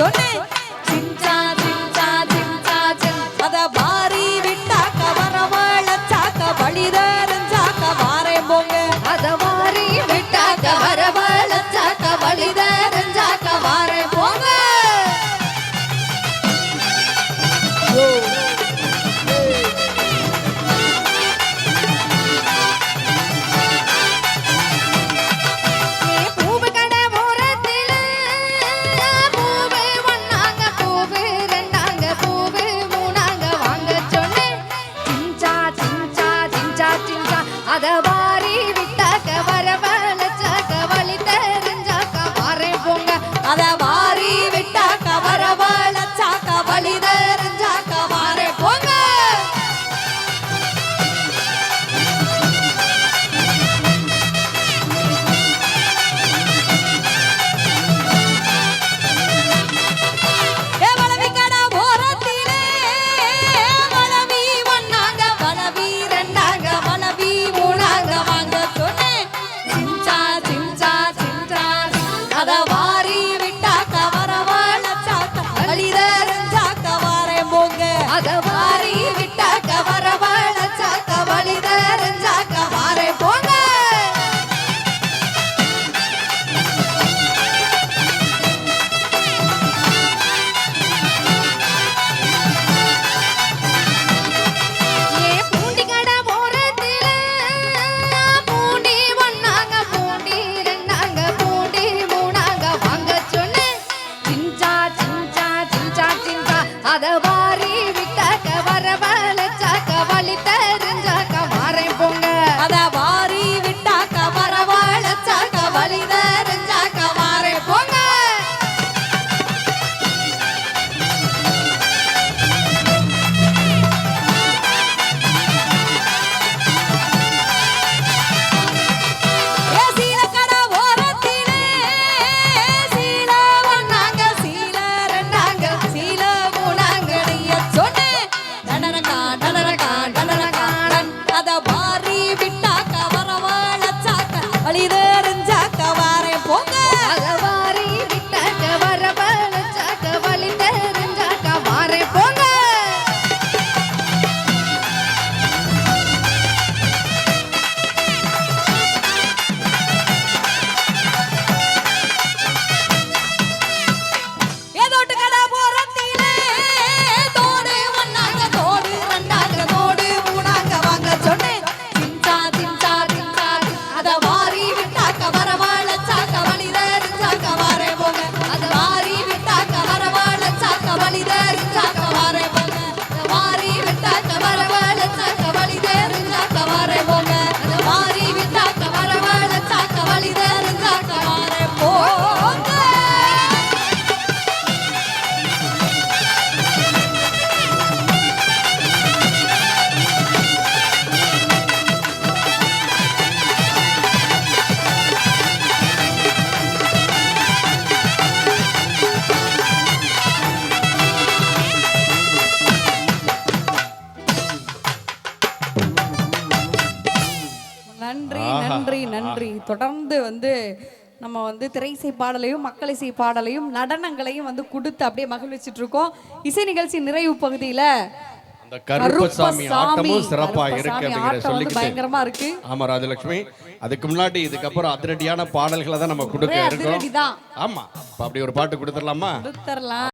சொன்னேன் சிஞ்சா சிஞ்சா சிஞ்சா சின் அத பாரி விட்டாக்க வரவழைச்சாக்க வழிதறிஞ்சாக்க வாரே போங்க அத வாரி விட்டாக்க வரவழைச்சாக்க வழிதறிஞ்சாக்க வாரே போங்க அத வாரி விட்டாக்க வரவழைச்சாக்க வழி தெரிஞ்சாக்க வாரே போங்க அத வாரி விட்டாக்க வரவழைச்சாக்க வழி தெரிஞ்சாக்க வாரே போங்க அத வாரி விட்டாக்க வரவழைச்சாக்க வழி தெரிஞ்சாக்க வாரே போங்க ஏ பூண்டி கடை போறதில பூண்டி ஒன்னாங்க பூண்டி ரெண்டாங்க பூண்டி மூணாங்க வாங்க சொன்னேன் சிஞ்சா சிஞ்சா சிஞ்சா சிஞ்சா அத வாரி வரவழைச்சாக்க வழி தெரிஞ்சாக்க வாரே போங்க அத வாரி விட்டாக்க வரவழைச்சாக்க வழி தெரிஞ்சாக்க வாரே போங்க நன்றி நன்றி நன்றி. தொடர்ந்து நம்ம திரைசை பாடலையும் மக்கள் இசை பாடலையும் நடனங்களையும் கொடுத்து அப்படியே மகிழ்ச்சிட்டு இருக்கோம். இசை நிகழ்ச்சி நிறைவு பகுதியில அந்த கருப்பசாமி ஆட்டமும் சிறப்பா இருக்கு அப்படிங்கற சொல்லிக்கிட்டு பயங்கரமா இருக்கு. ஆமா ராஜலட்சுமி, அதுக்கு முன்னாடி இதுக்கப்புறம் அதிரடியான பாடல்களை தான் நம்ம கொடுக்க இருக்கோம். ஆமா, அப்படி ஒரு பாட்டு கொடுத்துடலாமா? கொடுத்துடலாம்.